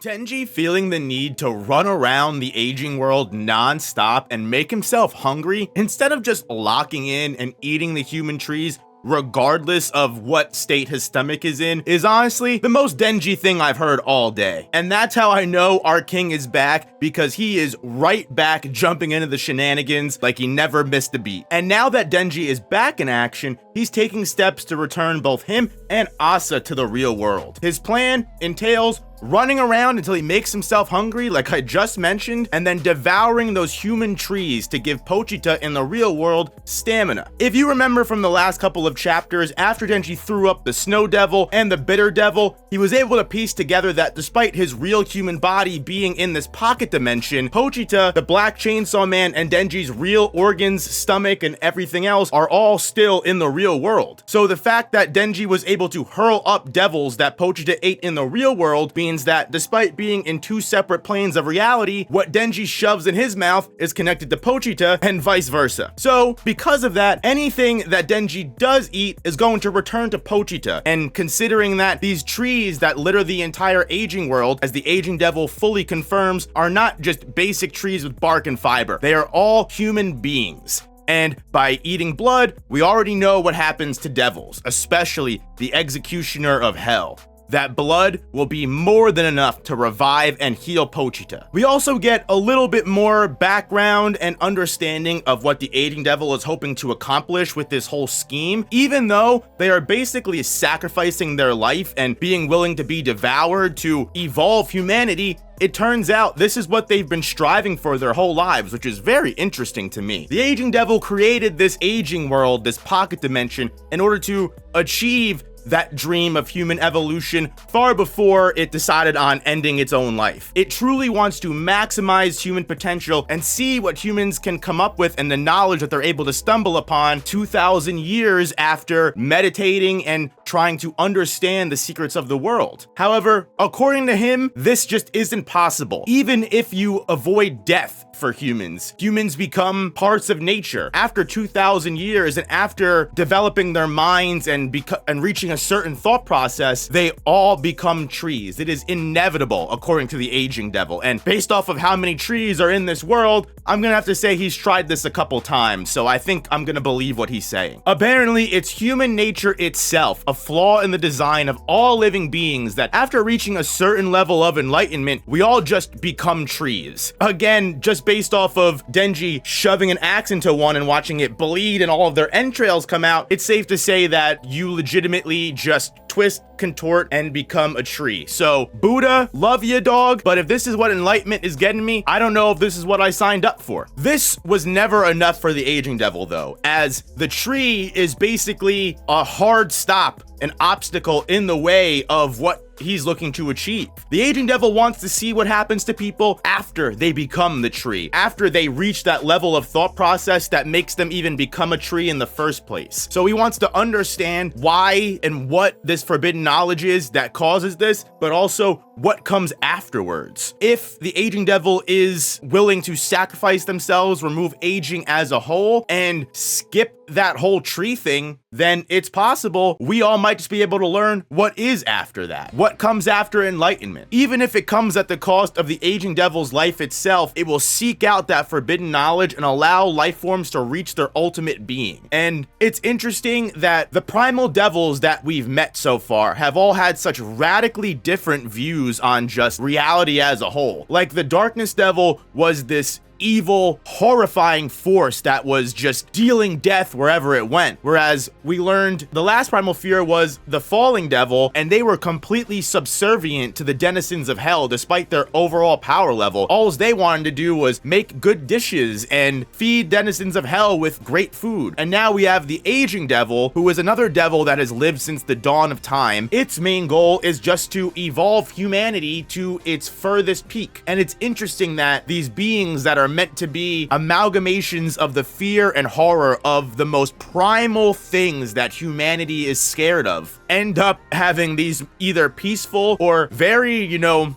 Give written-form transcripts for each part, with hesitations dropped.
Denji feeling the need to run around the aging world non-stop and make himself hungry instead of just locking in and eating the human trees regardless of what state his stomach is in, is honestly the most Denji thing I've heard all day. And that's how I know our king is back, because he is right back jumping into the shenanigans like he never missed a beat. And now that Denji is back in action, he's taking steps to return both him and Asa to the real world. His plan entails running around until he makes himself hungry, like I just mentioned, and then devouring those human trees to give Pochita in the real world stamina. If you remember from the last couple of chapters, after Denji threw up the Snow Devil and the Bitter Devil, he was able to piece together that despite his real human body being in this pocket dimension, Pochita, the Black Chainsaw Man, and Denji's real organs, stomach, and everything else are all still in the real world. So the fact that Denji was able to hurl up devils that Pochita ate in the real world means that despite being in two separate planes of reality, what Denji shoves in his mouth is connected to Pochita and vice versa. So because of that, anything that Denji does eat is going to return to Pochita. And considering that these trees that litter the entire aging world, as the aging devil fully confirms, are not just basic trees with bark and fiber, they are all human beings. And by eating blood, we already know what happens to devils, especially the executioner of hell. That blood will be more than enough to revive and heal Pochita. We also get a little bit more background and understanding of what the aging devil is hoping to accomplish with this whole scheme. Even though they are basically sacrificing their life and being willing to be devoured to evolve humanity, it turns out this is what they've been striving for their whole lives, which is very interesting to me. The aging devil created this aging world, this pocket dimension, in order to achieve that dream of human evolution far before it decided on ending its own life. It truly wants to maximize human potential and see what humans can come up with and the knowledge that they're able to stumble upon 2,000 years after meditating and trying to understand the secrets of the world. However, according to him, this just isn't possible. Even if you avoid death for humans, humans become parts of nature. After 2,000 years and after developing their minds and reaching a certain thought process, they all become trees. It is inevitable, according to the aging devil. And based off of how many trees are in this world, I'm gonna have to say he's tried this a couple times, so I think I'm gonna believe what he's saying. Apparently, it's human nature itself, a flaw in the design of all living beings, that after reaching a certain level of enlightenment, we all just become trees. Again, just based off of Denji shoving an axe into one and watching it bleed and all of their entrails come out, it's safe to say that you legitimately just twist, contort, and become a tree. So, Buddha, love ya, dog, but if this is what enlightenment is getting me, I don't know if this is what I signed up for. This was never enough for the aging devil, though, as the tree is basically a hard stop, an obstacle in the way of what he's looking to achieve. The aging devil wants to see what happens to people after they become the tree, after they reach that level of thought process that makes them even become a tree in the first place. So he wants to understand why and what this forbidden knowledge is that causes this, but also what comes afterwards. If the aging devil is willing to sacrifice themselves, remove aging as a whole, and skip that whole tree thing, then it's possible we all might just be able to learn what is after that, what comes after enlightenment. Even if it comes at the cost of the aging devil's life itself, it will seek out that forbidden knowledge and allow life forms to reach their ultimate being. And it's interesting that the primal devils that we've met so far have all had such radically different views on just reality as a whole. Like the darkness devil was this evil, horrifying force that was just dealing death wherever it went. Whereas we learned the last primal fear was the falling devil, and they were completely subservient to the denizens of hell despite their overall power level. All they wanted to do was make good dishes and feed denizens of hell with great food. And now we have the aging devil, who is another devil that has lived since the dawn of time. Its main goal is just to evolve humanity to its furthest peak. And it's interesting that these beings that are meant to be amalgamations of the fear and horror of the most primal things that humanity is scared of end up having these either peaceful or very,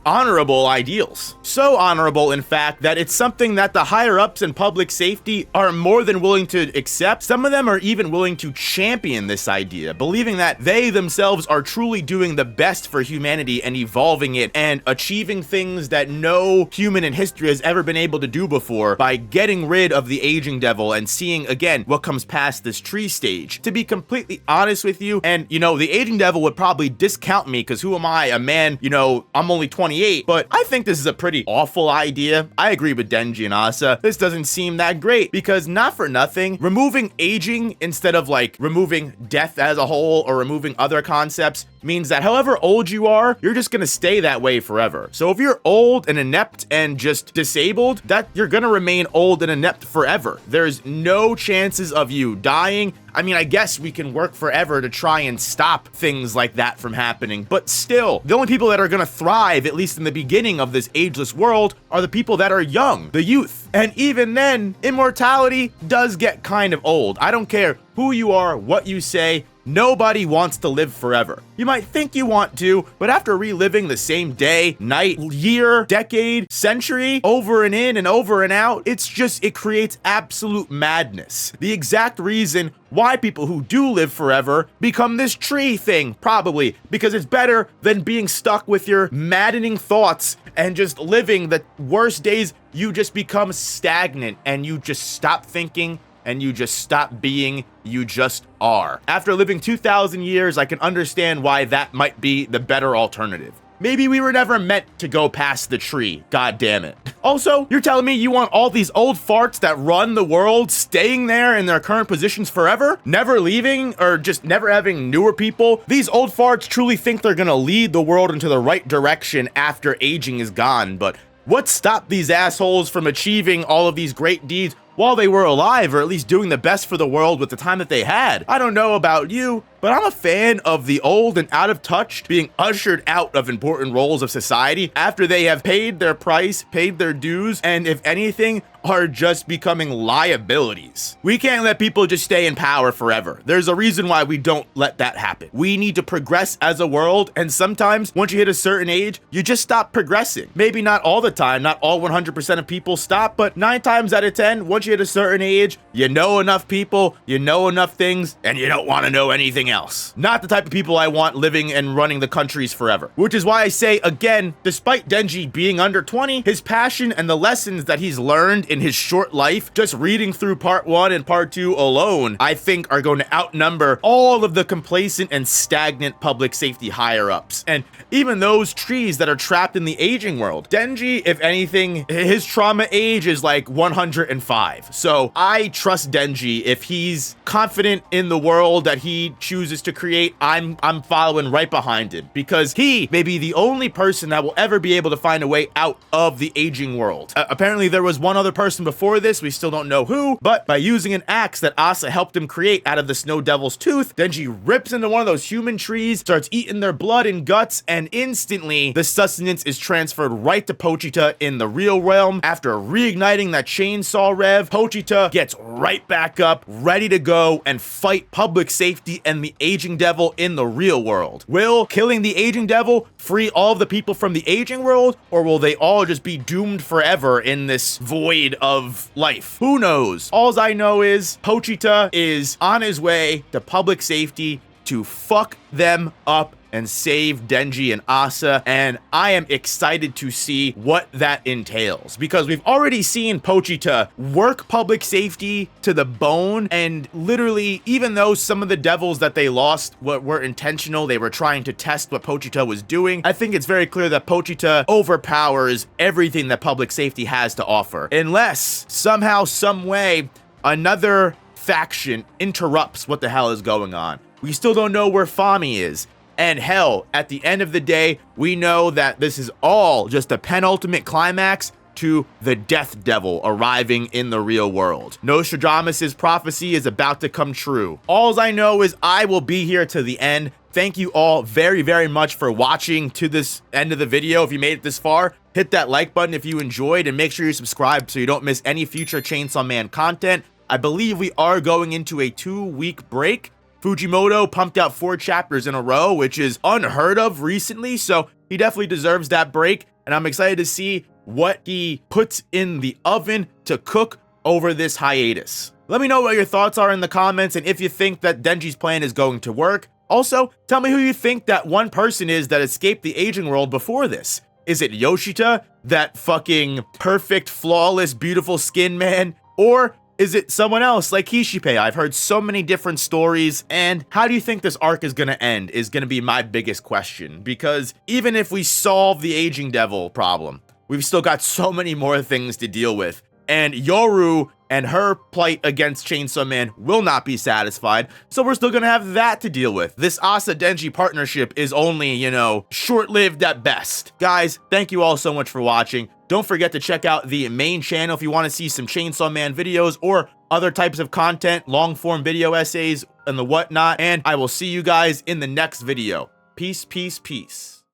honorable ideals. So honorable, in fact, that it's something that the higher ups in public safety are more than willing to accept. Some of them are even willing to champion this idea, believing that they themselves are truly doing the best for humanity and evolving it and achieving things that no human in history has ever been able to do before by getting rid of the aging devil and seeing again what comes past this tree stage. To be completely honest with you, and the aging devil would probably discount me because who am I, a man, I'm only 28, but I think this is a pretty awful idea. I agree with Denji and Asa. This doesn't seem that great because not for nothing, removing aging instead of like removing death as a whole or removing other concepts means that however old you are, you're just gonna stay that way forever. So if you're old and inept and just disabled, that you're gonna remain old and inept forever. There's no chances of you dying. I mean, I guess we can work forever to try and stop things like that from happening, but still, the only people that are gonna thrive, at least in the beginning of this ageless world, are the people that are young, the youth. And even then, immortality does get kind of old. I don't care who you are, what you say, nobody wants to live forever. You might think you want to, but after reliving the same day, night, year, decade, century, over and in and over and out, it creates absolute madness. The exact reason why people who do live forever become this tree thing, probably, because it's better than being stuck with your maddening thoughts and just living the worst days. You just become stagnant and you just stop thinking and you just stop being, you just are. After living 2,000 years, I can understand why that might be the better alternative. Maybe we were never meant to go past the tree, god damn it. Also, you're telling me you want all these old farts that run the world staying there in their current positions forever? Never leaving or just never having newer people? These old farts truly think they're gonna lead the world into the right direction after aging is gone, but what stopped these assholes from achieving all of these great deeds while they were alive, or at least doing the best for the world with the time that they had? I don't know about you, but I'm a fan of the old and out of touch being ushered out of important roles of society after they have paid their price, paid their dues, and if anything, are just becoming liabilities. We can't let people just stay in power forever. There's a reason why we don't let that happen. We need to progress as a world, and sometimes once you hit a certain age, you just stop progressing. Maybe not all the time, not all 100% of people stop, but 9 times out of 10, once you hit a certain age, you know enough people, you know enough things, and you don't want to know anything else. Not the type of people I want living and running the countries forever. Which is why I say again, despite Denji being under 20, his passion and the lessons that he's learned in his short life, just reading through part 1 and part 2 alone, I think are going to outnumber all of the complacent and stagnant public safety higher ups. And even those trees that are trapped in the aging world. Denji, if anything, his trauma age is like 105. So I trust Denji. If he's confident in the world that he chooses to create, I'm following right behind him, because he may be the only person that will ever be able to find a way out of the aging world. Apparently there was one other person before this, we still don't know who, but by using an axe that Asa helped him create out of the Snow Devil's tooth, Denji rips into one of those human trees, starts eating their blood and guts, and instantly the sustenance is transferred right to Pochita in the real realm. After reigniting that chainsaw rev, Pochita gets right back up, ready to go and fight public safety and the aging devil in the real world. Will killing the aging devil free all of the people from the aging world, or will they all just be doomed forever in this void of life? Who knows? All I know is Pochita is on his way to public safety to fuck them up and save Denji and Asa, and I am excited to see what that entails, because we've already seen Pochita work public safety to the bone, and literally, even though some of the devils that they lost were intentional, they were trying to test what Pochita was doing, I think it's very clear that Pochita overpowers everything that public safety has to offer, unless somehow, some way, another faction interrupts what the hell is going on. We still don't know where Fami is. And hell, at the end of the day, we know that this is all just a penultimate climax to the Death Devil arriving in the real world. Nostradamus' prophecy is about to come true. All I know is I will be here to the end. Thank you all very, very much for watching to this end of the video. If you made it this far, hit that like button if you enjoyed, and make sure you subscribe so you don't miss any future Chainsaw Man content. I believe we are going into a 2-week break, Fujimoto pumped out 4 chapters in a row, which is unheard of recently, so he definitely deserves that break, and I'm excited to see what he puts in the oven to cook over this hiatus. Let me know what your thoughts are in the comments, and if you think that Denji's plan is going to work. Also, tell me who you think that one person is that escaped the aging world before this. Is it Yoshita, that fucking perfect, flawless, beautiful skin man? Or is it someone else like Kishipe? I've heard so many different stories, and how do you think this arc is gonna end is gonna be my biggest question, because even if we solve the aging devil problem, we've still got so many more things to deal with, and Yoru and her plight against Chainsaw Man will not be satisfied, so we're still gonna have that to deal with. This Asa-Denji partnership is only, you know, short-lived at best. Guys, thank you all so much for watching. Don't forget to check out the main channel if you want to see some Chainsaw Man videos or other types of content, long-form video essays, and the whatnot, and I will see you guys in the next video. Peace, peace, peace.